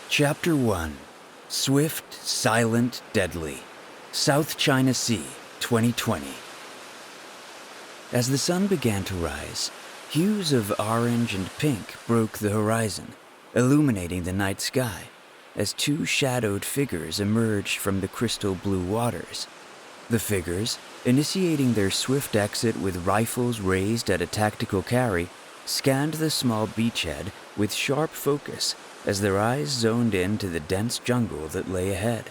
Chapter 1. Swift, Silent, Deadly. South China Sea, 2020. As the sun began to rise, hues of orange and pink broke the horizon, illuminating the night sky, as two shadowed figures emerged from the crystal blue waters. The figures, initiating their swift exit with rifles raised at a tactical carry, scanned the small beachhead with sharp focus as their eyes zoned in to the dense jungle that lay ahead.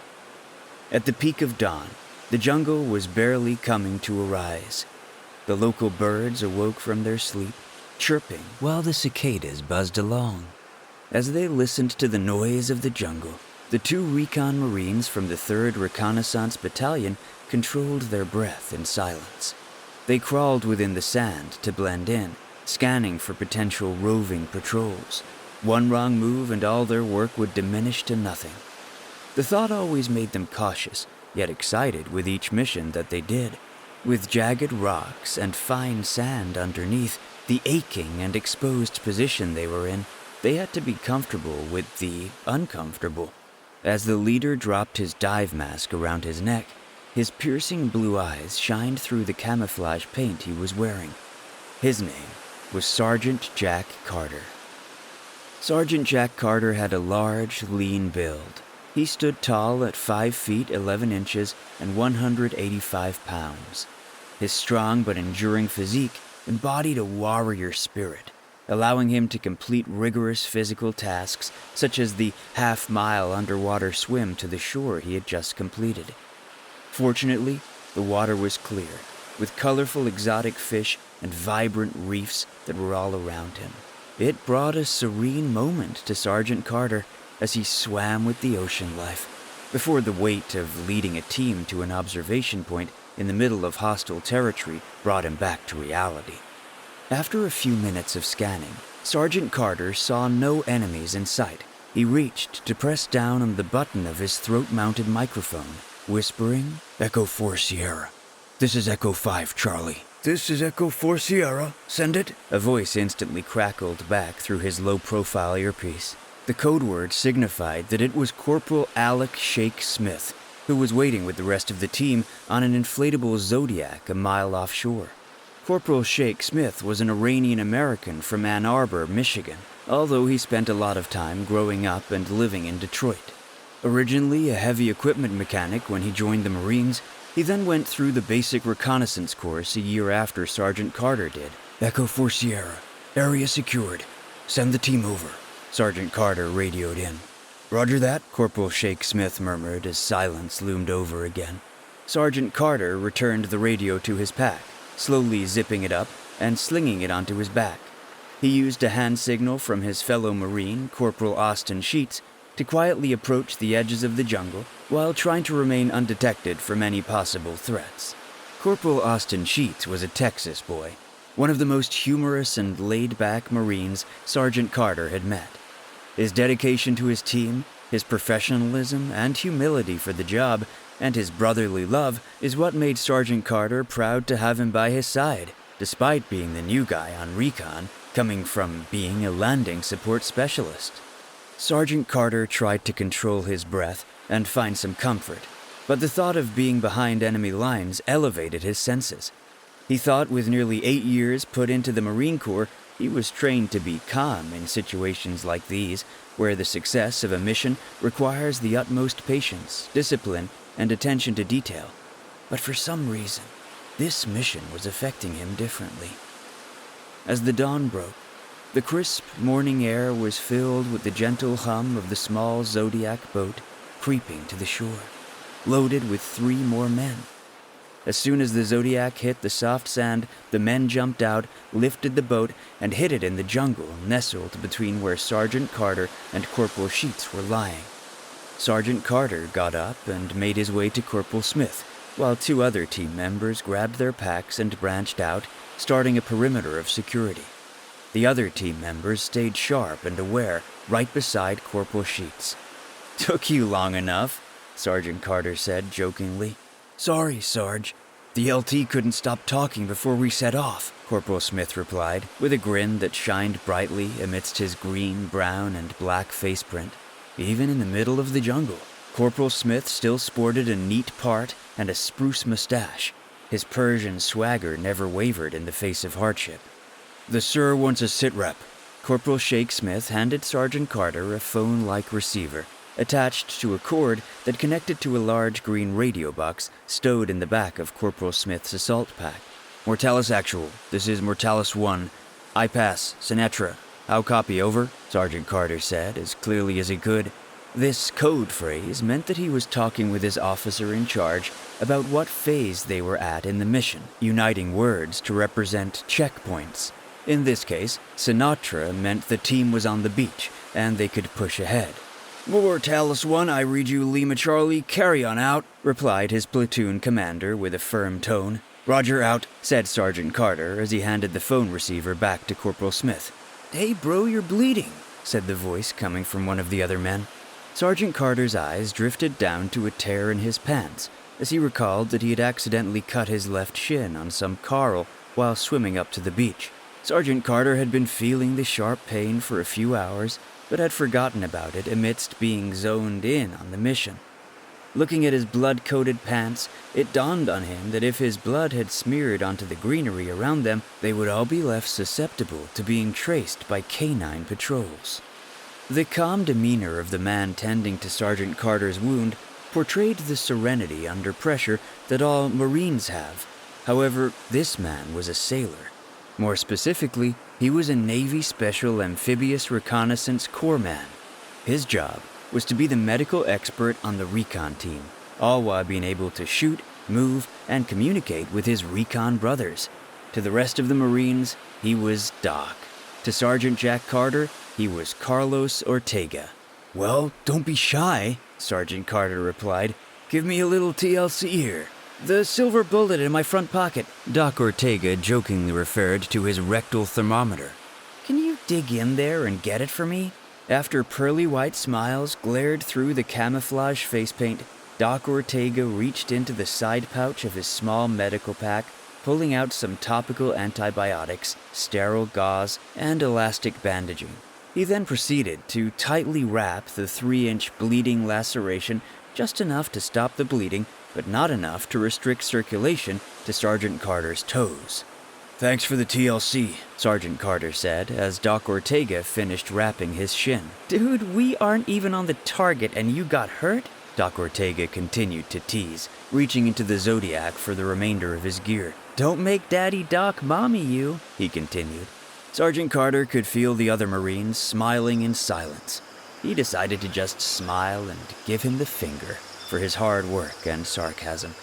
At the peak of dawn, the jungle was barely coming to a rise. The local birds awoke from their sleep, chirping while the cicadas buzzed along. As they listened to the noise of the jungle, the two Recon Marines from the 3rd Reconnaissance Battalion controlled their breath in silence. They crawled within the sand to blend in, scanning for potential roving patrols. One wrong move and all their work would diminish to nothing. The thought always made them cautious, yet excited with each mission that they did. With jagged rocks and fine sand underneath the aching and exposed position they were in, they had to be comfortable with the uncomfortable. As the leader dropped his dive mask around his neck, his piercing blue eyes shined through the camouflage paint he was wearing. His name was Sergeant Jack Carter. Sergeant Jack Carter had a large, lean build. He stood tall at 5 feet 11 inches and 185 pounds. His strong but enduring physique embodied a warrior spirit, allowing him to complete rigorous physical tasks such as the half-mile underwater swim to the shore he had just completed. Fortunately, the water was clear, with colorful exotic fish and vibrant reefs that were all around him. It brought a serene moment to Sergeant Carter as he swam with the ocean life, before the weight of leading a team to an observation point in the middle of hostile territory brought him back to reality. After a few minutes of scanning, Sergeant Carter saw no enemies in sight. He reached to press down on the button of his throat-mounted microphone, whispering, "Echo 4 Sierra. This is Echo 5 Charlie. This is Echo 4 Sierra. Send it." A voice instantly crackled back through his low-profile earpiece. The code word signified that it was Corporal Alec Shake Smith, who was waiting with the rest of the team on an inflatable Zodiac a mile offshore. Corporal Shake Smith was an Iranian-American from Ann Arbor, Michigan, although he spent a lot of time growing up and living in Detroit. Originally a heavy equipment mechanic when he joined the Marines, he then went through the basic reconnaissance course a year after Sergeant Carter did. "Echo 4 Sierra. Area secured. Send the team over," Sergeant Carter radioed in. "Roger that," Corporal Shake Smith murmured as silence loomed over again. Sergeant Carter returned the radio to his pack, slowly zipping it up and slinging it onto his back. He used a hand signal from his fellow Marine, Corporal Austin Sheets, to quietly approach the edges of the jungle while trying to remain undetected from any possible threats. Corporal Austin Sheets was a Texas boy, one of the most humorous and laid-back Marines Sergeant Carter had met. His dedication to his team, his professionalism and humility for the job, and his brotherly love is what made Sergeant Carter proud to have him by his side, despite being the new guy on Recon, coming from being a landing support specialist. Sergeant Carter tried to control his breath and find some comfort, but the thought of being behind enemy lines elevated his senses. He thought with nearly 8 years put into the Marine Corps, he was trained to be calm in situations like these, where the success of a mission requires the utmost patience, discipline, and attention to detail. But for some reason, this mission was affecting him differently. As the dawn broke, the crisp morning air was filled with the gentle hum of the small Zodiac boat creeping to the shore, loaded with 3 more men. As soon as the Zodiac hit the soft sand, the men jumped out, lifted the boat, and hid it in the jungle nestled between where Sergeant Carter and Corporal Sheets were lying. Sergeant Carter got up and made his way to Corporal Smith, while 2 other team members grabbed their packs and branched out, starting a perimeter of security. The other team members stayed sharp and aware, right beside Corporal Sheets. "Took you long enough," Sergeant Carter said jokingly. "Sorry, Sarge. The LT couldn't stop talking before we set off," Corporal Smith replied, with a grin that shined brightly amidst his green, brown, and black faceprint. even in the middle of the jungle. Corporal Smith still sported a neat part and a spruce mustache. His Persian swagger never wavered in the face of hardship. "The sir wants a sit-rep." Corporal Shake Smith handed Sergeant Carter a phone-like receiver, attached to a cord that connected to a large green radio box stowed in the back of Corporal Smith's assault pack. "Mortalis Actual, this is Mortalis 1. I pass, Sinatra. How copy, over?" Sergeant Carter said, as clearly as he could. This code phrase meant that he was talking with his officer in charge about what phase they were at in the mission, uniting words to represent checkpoints. In this case, Sinatra meant the team was on the beach, and they could push ahead. "Mortalis 1, I read you Lima Charlie, carry on out," replied his platoon commander with a firm tone. "Roger, out," said Sergeant Carter as he handed the phone receiver back to Corporal Smith. "Hey bro, you're bleeding," said the voice coming from one of the other men. Sergeant Carter's eyes drifted down to a tear in his pants as he recalled that he had accidentally cut his left shin on some coral while swimming up to the beach. Sergeant Carter had been feeling the sharp pain for a few hours, but had forgotten about it amidst being zoned in on the mission. Looking at his blood-coated pants, it dawned on him that if his blood had smeared onto the greenery around them, they would all be left susceptible to being traced by canine patrols. The calm demeanor of the man tending to Sergeant Carter's wound portrayed the serenity under pressure that all Marines have. However, this man was a sailor. More specifically, he was a Navy Special Amphibious Reconnaissance Corps man. His job was to be the medical expert on the recon team, all while being able to shoot, move, and communicate with his recon brothers. To the rest of the Marines, he was Doc. To Sergeant Jack Carter, he was Carlos Ortega. "Well, don't be shy," Sergeant Carter replied. "Give me a little TLC here." "The silver bullet in my front pocket," Doc Ortega jokingly referred to his rectal thermometer. "Can you dig in there and get it for me?" After pearly white smiles glared through the camouflage face paint, Doc Ortega reached into the side pouch of his small medical pack, pulling out some topical antibiotics, sterile gauze, and elastic bandaging. He then proceeded to tightly wrap the 3-inch bleeding laceration just enough to stop the bleeding, but not enough to restrict circulation to Sergeant Carter's toes. "Thanks for the TLC," Sergeant Carter said as Doc Ortega finished wrapping his shin. "Dude, we aren't even on the target and you got hurt?" Doc Ortega continued to tease, reaching into the Zodiac for the remainder of his gear. "Don't make Daddy Doc mommy you," he continued. Sergeant Carter could feel the other Marines smiling in silence. He decided to just smile and give him the finger for his hard work and sarcasm.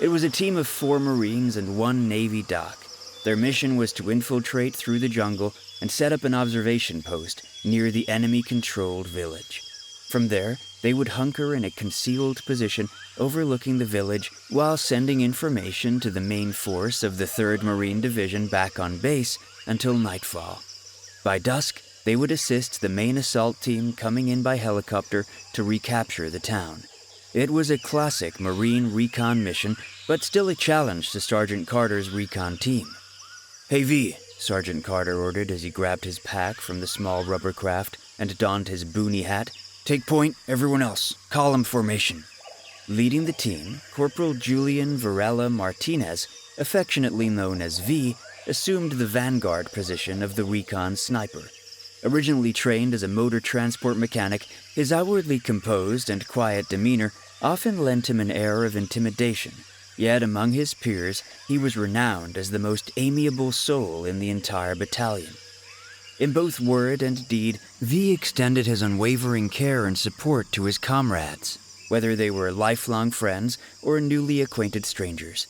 It was a team of 4 Marines and 1 Navy doc. Their mission was to infiltrate through the jungle and set up an observation post near the enemy-controlled village. From there, they would hunker in a concealed position overlooking the village while sending information to the main force of the 3rd Marine Division back on base until nightfall. By dusk, they would assist the main assault team coming in by helicopter to recapture the town. It was a classic Marine recon mission, but still a challenge to Sergeant Carter's recon team. "Hey V," Sergeant Carter ordered as he grabbed his pack from the small rubber craft and donned his boonie hat. "Take point, everyone else. Column formation." Leading the team, Corporal Julian Varela Martinez, affectionately known as V, assumed the vanguard position of the recon sniper. Originally trained as a motor transport mechanic, his outwardly composed and quiet demeanor often lent him an air of intimidation. Yet among his peers, he was renowned as the most amiable soul in the entire battalion. In both word and deed, V extended his unwavering care and support to his comrades, whether they were lifelong friends or newly acquainted strangers.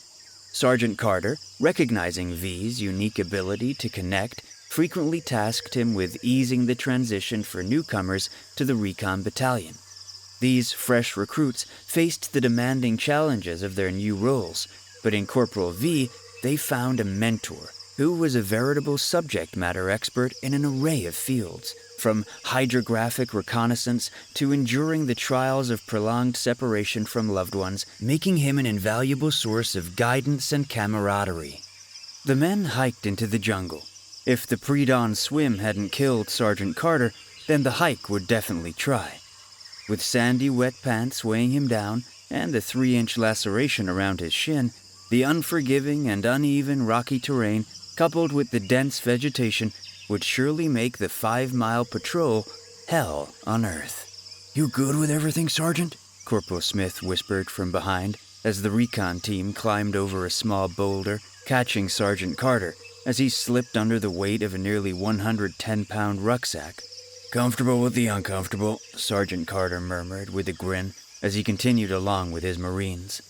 Sergeant Carter, recognizing V's unique ability to connect, frequently tasked him with easing the transition for newcomers to the recon battalion. These fresh recruits faced the demanding challenges of their new roles, but in Corporal V, they found a mentor who was a veritable subject matter expert in an array of fields, from hydrographic reconnaissance to enduring the trials of prolonged separation from loved ones, making him an invaluable source of guidance and camaraderie. The men hiked into the jungle. If the pre-dawn swim hadn't killed Sergeant Carter, then the hike would definitely try. With sandy wet pants weighing him down and the 3-inch laceration around his shin, the unforgiving and uneven rocky terrain, coupled with the dense vegetation, would surely make the 5-mile patrol hell on earth. "You good with everything, Sergeant?" Corporal Smith whispered from behind as the recon team climbed over a small boulder, catching Sergeant Carter as he slipped under the weight of a nearly 110-pound rucksack. "Comfortable with the uncomfortable," Sergeant Carter murmured with a grin as he continued along with his Marines.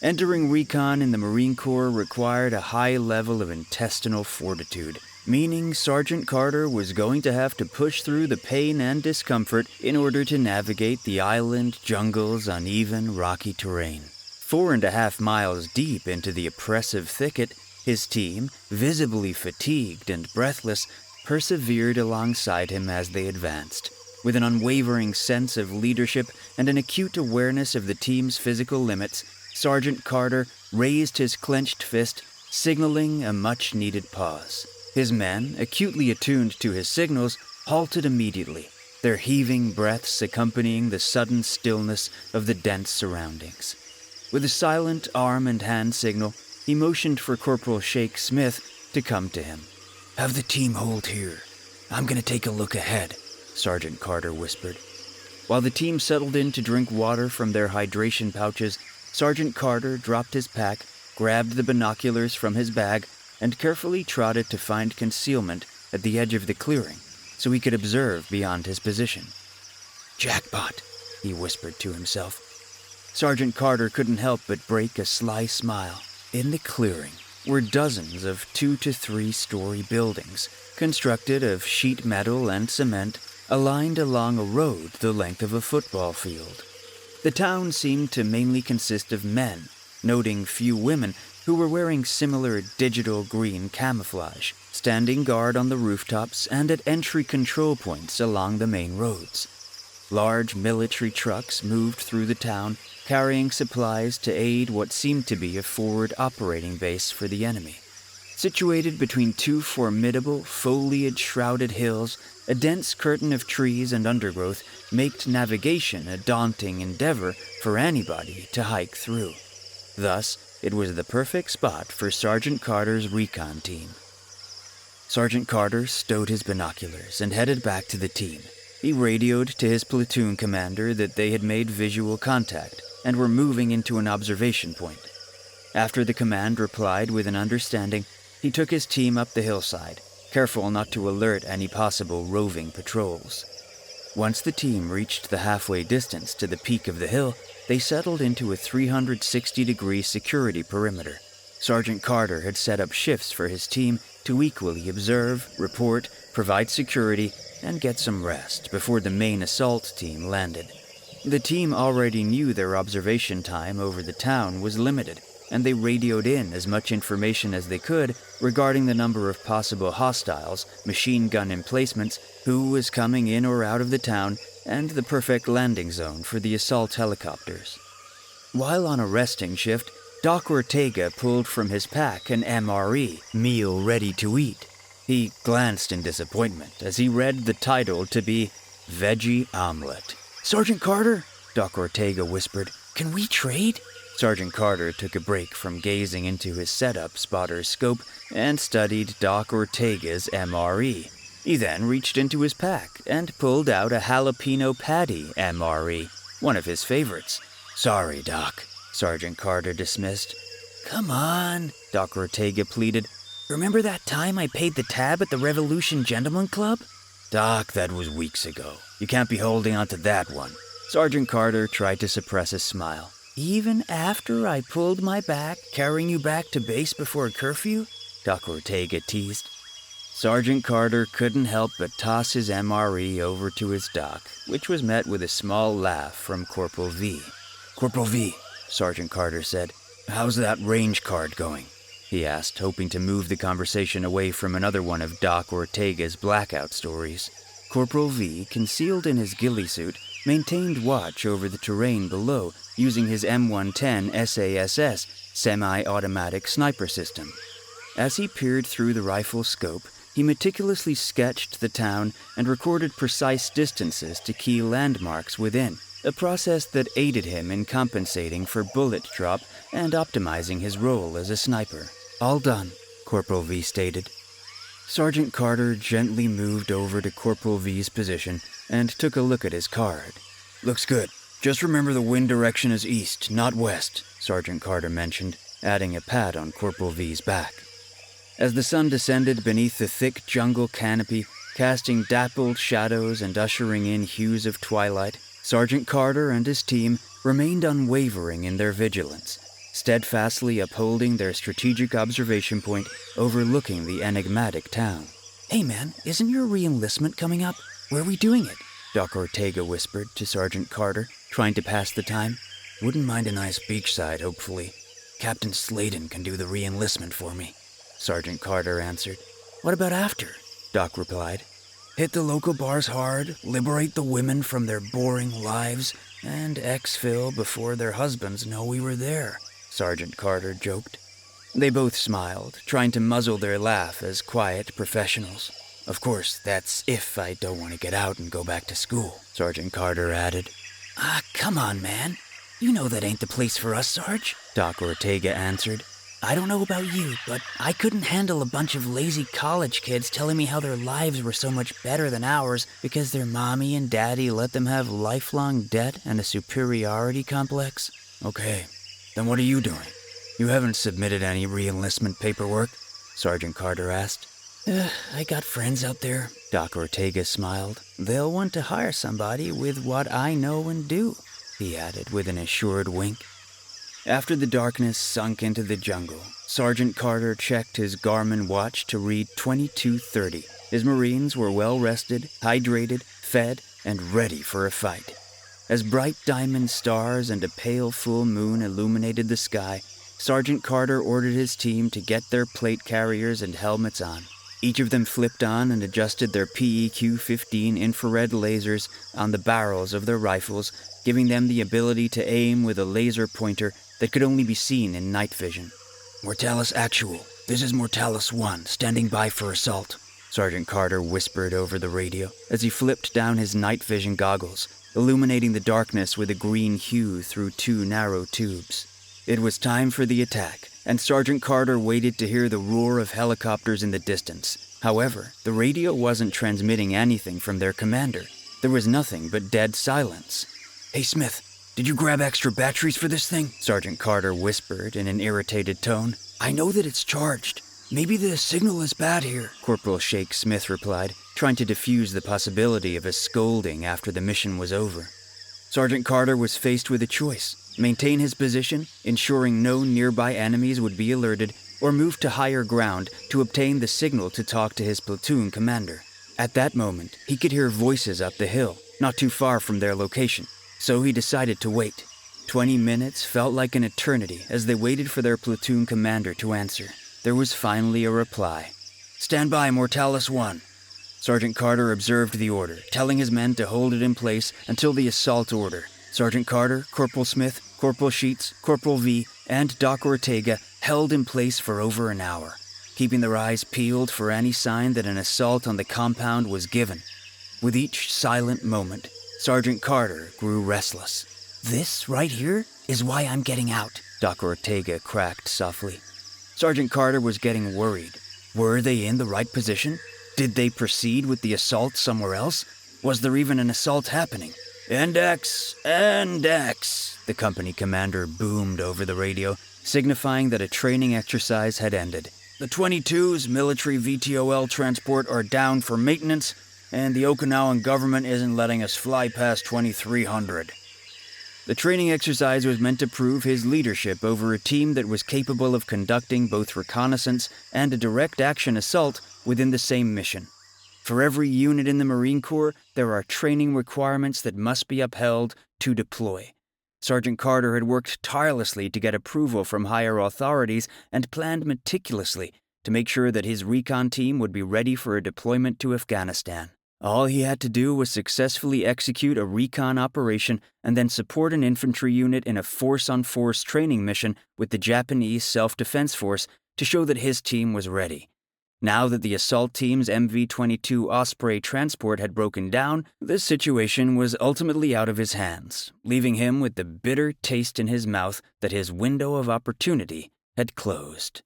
Entering recon in the Marine Corps required a high level of intestinal fortitude, meaning Sergeant Carter was going to have to push through the pain and discomfort in order to navigate the island jungle's uneven, rocky terrain. 4.5 miles deep into the oppressive thicket, his team, visibly fatigued and breathless, persevered alongside him as they advanced. With an unwavering sense of leadership and an acute awareness of the team's physical limits, Sergeant Carter raised his clenched fist, signaling a much-needed pause. His men, acutely attuned to his signals, halted immediately, their heaving breaths accompanying the sudden stillness of the dense surroundings. With a silent arm and hand signal, he motioned for Corporal Shake Smith to come to him. "Have the team hold here. I'm going to take a look ahead," Sergeant Carter whispered. While the team settled in to drink water from their hydration pouches, Sergeant Carter dropped his pack, grabbed the binoculars from his bag, and carefully trotted to find concealment at the edge of the clearing so he could observe beyond his position. "Jackpot," he whispered to himself. Sergeant Carter couldn't help but break a sly smile. In the clearing were dozens of 2- to 3-story buildings, constructed of sheet metal and cement, aligned along a road the length of a football field. The town seemed to mainly consist of men, noting few women who were wearing similar digital green camouflage, standing guard on the rooftops and at entry control points along the main roads. Large military trucks moved through the town, carrying supplies to aid what seemed to be a forward operating base for the enemy. Situated between 2 formidable, foliage-shrouded hills, a dense curtain of trees and undergrowth made navigation a daunting endeavor for anybody to hike through. Thus, it was the perfect spot for Sergeant Carter's recon team. Sergeant Carter stowed his binoculars and headed back to the team. He radioed to his platoon commander that they had made visual contact and were moving into an observation point. After the command replied with an understanding, he took his team up the hillside, careful not to alert any possible roving patrols. Once the team reached the halfway distance to the peak of the hill, they settled into a 360-degree security perimeter. Sergeant Carter had set up shifts for his team to equally observe, report, provide security, and get some rest before the main assault team landed. The team already knew their observation time over the town was limited, and they radioed in as much information as they could regarding the number of possible hostiles, machine gun emplacements, who was coming in or out of the town, and the perfect landing zone for the assault helicopters. While on a resting shift, Doc Ortega pulled from his pack an MRE, meal ready to eat. He glanced in disappointment as he read the title to be Veggie Omelet. "Sergeant Carter," Doc Ortega whispered, "can we trade?" Sergeant Carter took a break from gazing into his setup spotter's scope and studied Doc Ortega's MRE. He then reached into his pack and pulled out a jalapeno patty MRE, one of his favorites. "Sorry, Doc," Sergeant Carter dismissed. "Come on," Doc Ortega pleaded. "Remember that time I paid the tab at the Revolution Gentleman Club?" "Doc, that was weeks ago. You can't be holding on to that one." Sergeant Carter tried to suppress a smile. "Even after I pulled my back, carrying you back to base before curfew?" Doc Ortega teased. Sergeant Carter couldn't help but toss his MRE over to his doc, which was met with a small laugh from Corporal V. "Corporal V," Sergeant Carter said, "how's that range card going?" he asked, hoping to move the conversation away from another one of Doc Ortega's blackout stories. Corporal V, concealed in his ghillie suit, maintained watch over the terrain below using his M110 SASS semi-automatic sniper system. As he peered through the rifle scope, He meticulously sketched the town and recorded precise distances to key landmarks within, a process that aided him in compensating for bullet drop and optimizing his role as a sniper. "All done," Corporal V stated. Sergeant Carter gently moved over to Corporal V's position and took a look at his card. "Looks good. Just remember the wind direction is east, not west," Sergeant Carter mentioned, adding a pat on Corporal V's back. As the sun descended beneath the thick jungle canopy, casting dappled shadows and ushering in hues of twilight, Sergeant Carter and his team remained unwavering in their vigilance, steadfastly upholding their strategic observation point overlooking the enigmatic town. "Hey man, isn't your re-enlistment coming up? Where are we doing it?" Doc Ortega whispered to Sergeant Carter, trying to pass the time. "Wouldn't mind a nice beachside, hopefully. Captain Sladen can do the re-enlistment for me," Sergeant Carter answered. "What about after?" Doc replied. "Hit the local bars hard, liberate the women from their boring lives, and exfil before their husbands know we were there," Sergeant Carter joked. They both smiled, trying to muzzle their laugh as quiet professionals. "Of course, that's if I don't want to get out and go back to school," Sergeant Carter added. "Ah, come on, man. You know that ain't the place for us, Sarge," Doc Ortega answered. "I don't know about you, but I couldn't handle a bunch of lazy college kids telling me how their lives were so much better than ours because their mommy and daddy let them have lifelong debt and a superiority complex." "Okay, then what are you doing? You haven't submitted any re-enlistment paperwork?" Sergeant Carter asked. I got friends out there," Doc Ortega smiled. "They'll want to hire somebody with what I know and do," he added with an assured wink. After the darkness sunk into the jungle, Sergeant Carter checked his Garmin watch to read 22:30. His Marines were well rested, hydrated, fed, and ready for a fight. As bright diamond stars and a pale full moon illuminated the sky, Sergeant Carter ordered his team to get their plate carriers and helmets on. Each of them flipped on and adjusted their PEQ-15 infrared lasers on the barrels of their rifles, giving them the ability to aim with a laser pointer that could only be seen in night vision. "Mortalis Actual, this is Mortalis 1, standing by for assault," Sergeant Carter whispered over the radio as he flipped down his night vision goggles, illuminating the darkness with a green hue through 2 narrow tubes. It was time for the attack, and Sergeant Carter waited to hear the roar of helicopters in the distance. However, the radio wasn't transmitting anything from their commander. There was nothing but dead silence. "Hey Smith, did you grab extra batteries for this thing?" Sergeant Carter whispered in an irritated tone. "I know that it's charged. Maybe the signal is bad here," Corporal Shake Smith replied, trying to defuse the possibility of a scolding after the mission was over. Sergeant Carter was faced with a choice: maintain his position, ensuring no nearby enemies would be alerted, or move to higher ground to obtain the signal to talk to his platoon commander. At that moment, he could hear voices up the hill, not too far from their location, so he decided to wait. 20 minutes felt like an eternity as they waited for their platoon commander to answer. There was finally a reply. "Stand by, Mortalis 1. Sergeant Carter observed the order, telling his men to hold it in place until the assault order. Sergeant Carter, Corporal Smith, Corporal Sheets, Corporal V, and Doc Ortega held in place for over an hour, keeping their eyes peeled for any sign that an assault on the compound was given. With each silent moment, Sergeant Carter grew restless. "This right here is why I'm getting out," Doc Ortega cracked softly. Sergeant Carter was getting worried. Were they in the right position? Did they proceed with the assault somewhere else? Was there even an assault happening? "Index, index," the company commander boomed over the radio, signifying that a training exercise had ended. "The 22's military VTOL transport are down for maintenance, and the Okinawan government isn't letting us fly past 2300. The training exercise was meant to prove his leadership over a team that was capable of conducting both reconnaissance and a direct action assault within the same mission. For every unit in the Marine Corps, there are training requirements that must be upheld to deploy. Sergeant Carter had worked tirelessly to get approval from higher authorities and planned meticulously to make sure that his recon team would be ready for a deployment to Afghanistan. All he had to do was successfully execute a recon operation and then support an infantry unit in a force-on-force training mission with the Japanese Self-Defense Force to show that his team was ready. Now that the assault team's MV-22 Osprey transport had broken down, the situation was ultimately out of his hands, leaving him with the bitter taste in his mouth that his window of opportunity had closed.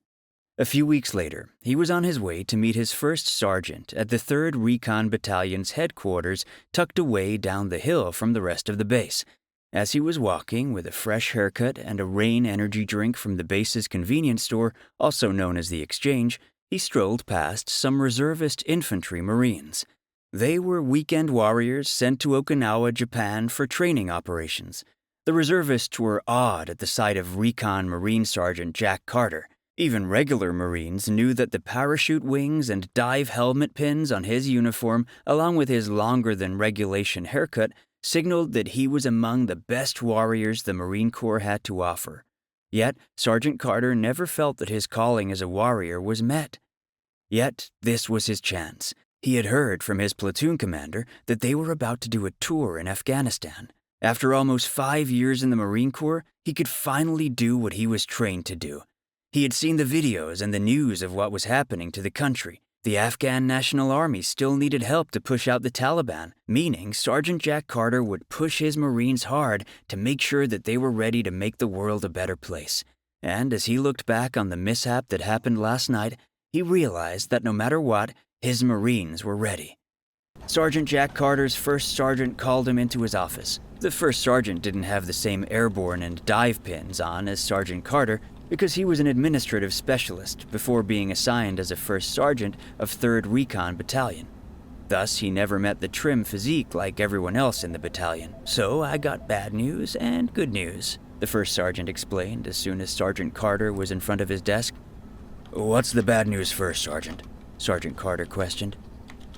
A few weeks later, he was on his way to meet his first sergeant at the 3rd Recon Battalion's headquarters, tucked away down the hill from the rest of the base. As he was walking with a fresh haircut and a Rain energy drink from the base's convenience store, also known as the Exchange, he strolled past some reservist infantry Marines. They were weekend warriors sent to Okinawa, Japan for training operations. The reservists were awed at the sight of Recon Marine Sergeant Jack Carter. Even regular Marines knew that the parachute wings and dive helmet pins on his uniform, along with his longer-than-regulation haircut, signaled that he was among the best warriors the Marine Corps had to offer. Yet, Sergeant Carter never felt that his calling as a warrior was met. Yet, this was his chance. He had heard from his platoon commander that they were about to do a tour in Afghanistan. After almost 5 years in the Marine Corps, he could finally do what he was trained to do. He had seen the videos and the news of what was happening to the country. The Afghan National Army still needed help to push out the Taliban, meaning Sergeant Jack Carter would push his Marines hard to make sure that they were ready to make the world a better place. And as he looked back on the mishap that happened last night, he realized that no matter what, his Marines were ready. Sergeant Jack Carter's first sergeant called him into his office. The first sergeant didn't have the same airborne and dive pins on as Sergeant Carter, because he was an administrative specialist before being assigned as a first sergeant of 3rd Recon Battalion. Thus, he never met the trim physique like everyone else in the battalion. "So I got bad news and good news," the first sergeant explained as soon as Sergeant Carter was in front of his desk. "What's the bad news first, Sergeant?" Sergeant Carter questioned.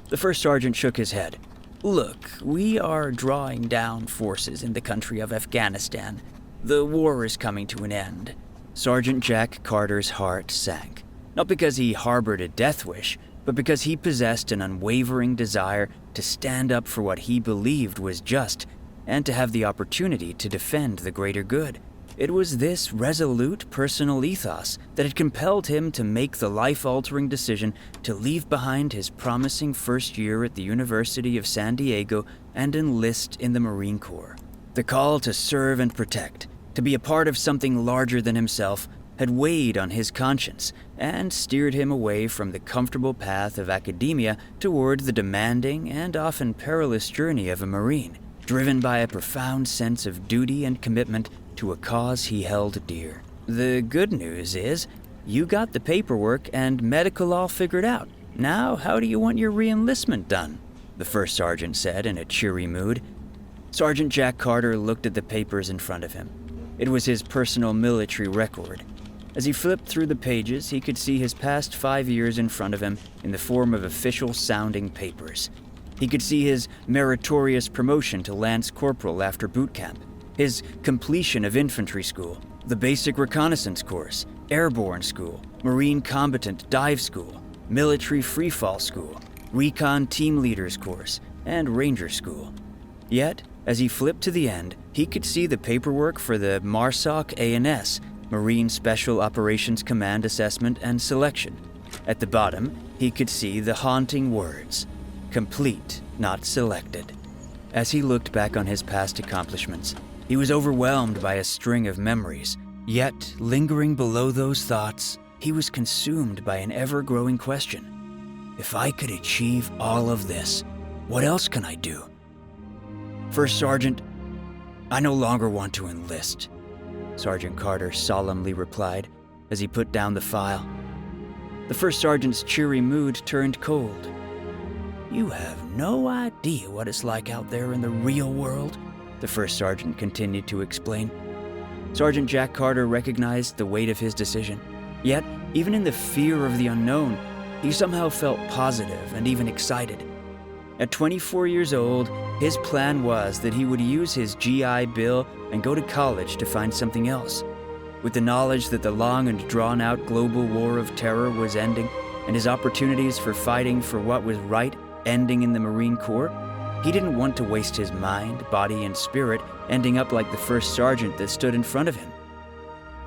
The first sergeant shook his head. "Look, we are drawing down forces in the country of Afghanistan. The war is coming to an end." Sergeant Jack Carter's heart sank, not because he harbored a death wish, but because he possessed an unwavering desire to stand up for what he believed was just and to have the opportunity to defend the greater good. It was this resolute personal ethos that had compelled him to make the life-altering decision to leave behind his promising first year at the University of San Diego and enlist in the Marine Corps. The call to serve and protect, to be a part of something larger than himself, had weighed on his conscience and steered him away from the comfortable path of academia toward the demanding and often perilous journey of a Marine, driven by a profound sense of duty and commitment to a cause he held dear. "The good news is, you got the paperwork and medical all figured out. Now, how do you want your re-enlistment done?" the first sergeant said in a cheery mood. Sergeant Jack Carter looked at the papers in front of him. It was his personal military record. As he flipped through the pages, he could see his past 5 years in front of him in the form of official-sounding papers. He could see his meritorious promotion to Lance Corporal after boot camp, his completion of infantry school, the basic reconnaissance course, airborne school, Marine combatant dive school, military freefall school, recon team leaders course, and ranger school. Yet, as he flipped to the end, he could see the paperwork for the MARSOC A&S, Marine Special Operations Command Assessment and Selection. At the bottom, he could see the haunting words, "Complete, not selected." As he looked back on his past accomplishments, he was overwhelmed by a string of memories. Yet, lingering below those thoughts, he was consumed by an ever-growing question. If I could achieve all of this, what else can I do? "First Sergeant, I no longer want to enlist," Sergeant Carter solemnly replied as he put down the file. The first sergeant's cheery mood turned cold. "You have no idea what it's like out there in the real world," the first sergeant continued to explain. Sergeant Jack Carter recognized the weight of his decision. Yet, even in the fear of the unknown, he somehow felt positive and even excited. At 24 years old, his plan was that he would use his GI Bill and go to college to find something else. With the knowledge that the long and drawn-out global war of terror was ending, and his opportunities for fighting for what was right ending in the Marine Corps, he didn't want to waste his mind, body, and spirit ending up like the first sergeant that stood in front of him.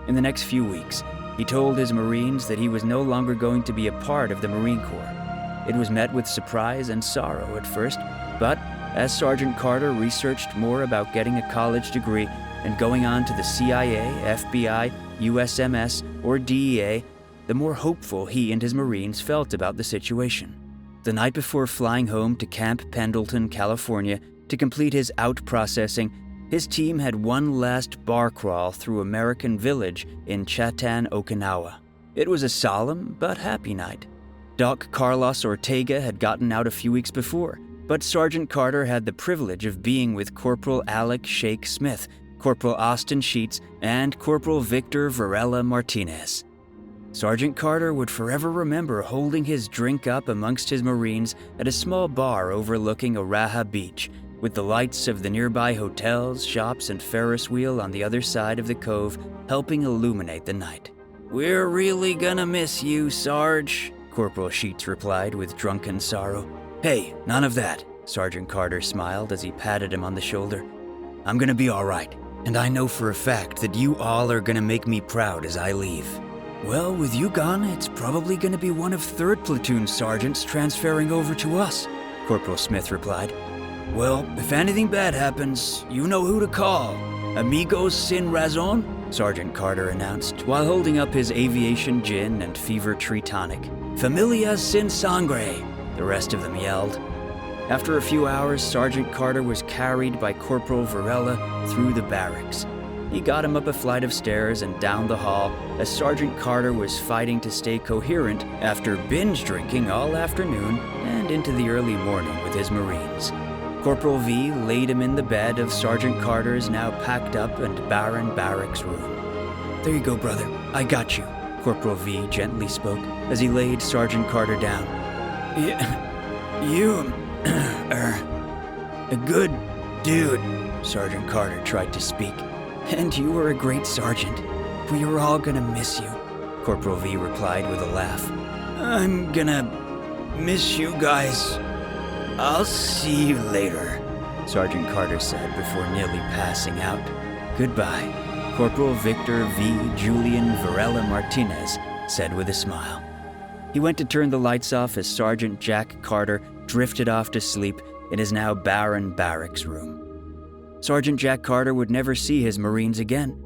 In the next few weeks, He told his Marines that he was no longer going to be a part of the Marine Corps. It was met with surprise and sorrow at first, but as Sergeant Carter researched more about getting a college degree and going on to the CIA, FBI, USMS, or DEA, the more hopeful he and his Marines felt about the situation. The night before flying home to Camp Pendleton, California, to complete his out-processing, his team had one last bar crawl through American Village in Chatan, Okinawa. It was a solemn but happy night. Doc Carlos Ortega had gotten out a few weeks before, but Sergeant Carter had the privilege of being with Corporal Alec Shake Smith, Corporal Austin Sheets, and Corporal Victor Varela Martinez. Sergeant Carter would forever remember holding his drink up amongst his Marines at a small bar overlooking Oahu Beach, with the lights of the nearby hotels, shops, and Ferris wheel on the other side of the cove helping illuminate the night. "We're really gonna miss you, Sarge," Corporal Sheets replied with drunken sorrow. "Hey, none of that," Sergeant Carter smiled as he patted him on the shoulder. "I'm gonna be all right, and I know for a fact that you all are gonna make me proud as I leave." "Well, with you gone, it's probably gonna be one of 3rd Platoon sergeants transferring over to us," Corporal Smith replied. "Well, if anything bad happens, you know who to call. Amigos sin razon," Sergeant Carter announced while holding up his aviation gin and fever tree tonic. "Familia sin sangre," the rest of them yelled. After a few hours, Sergeant Carter was carried by Corporal Varela through the barracks. He got him up a flight of stairs and down the hall as Sergeant Carter was fighting to stay coherent after binge drinking all afternoon and into the early morning with his Marines. Corporal V laid him in the bed of Sergeant Carter's now packed up and barren barracks room. "There you go, brother. I got you," Corporal V gently spoke as he laid Sergeant Carter down. You are a good dude," Sergeant Carter tried to speak. "And you were a great sergeant. We are all gonna miss you," Corporal V replied with a laugh. "I'm gonna miss you guys. I'll see you later," Sergeant Carter said before nearly passing out. "Goodbye," Corporal Victor V. Julian Varela Martinez said with a smile. He went to turn the lights off as Sergeant Jack Carter drifted off to sleep in his now barren barracks room. Sergeant Jack Carter would never see his Marines again.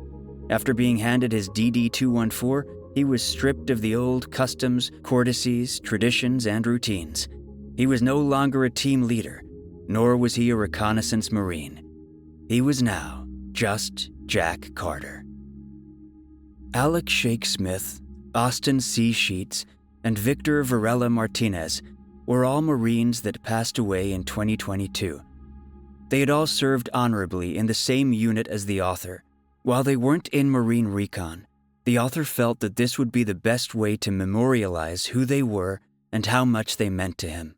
After being handed his DD-214, he was stripped of the old customs, courtesies, traditions, and routines. He was no longer a team leader, nor was he a reconnaissance Marine. He was now just Jack Carter. Alec Shake Smith, Austin C. Sheets, and Victor Varela Martinez were all Marines that passed away in 2022. They had all served honorably in the same unit as the author. While they weren't in Marine Recon, the author felt that this would be the best way to memorialize who they were and how much they meant to him.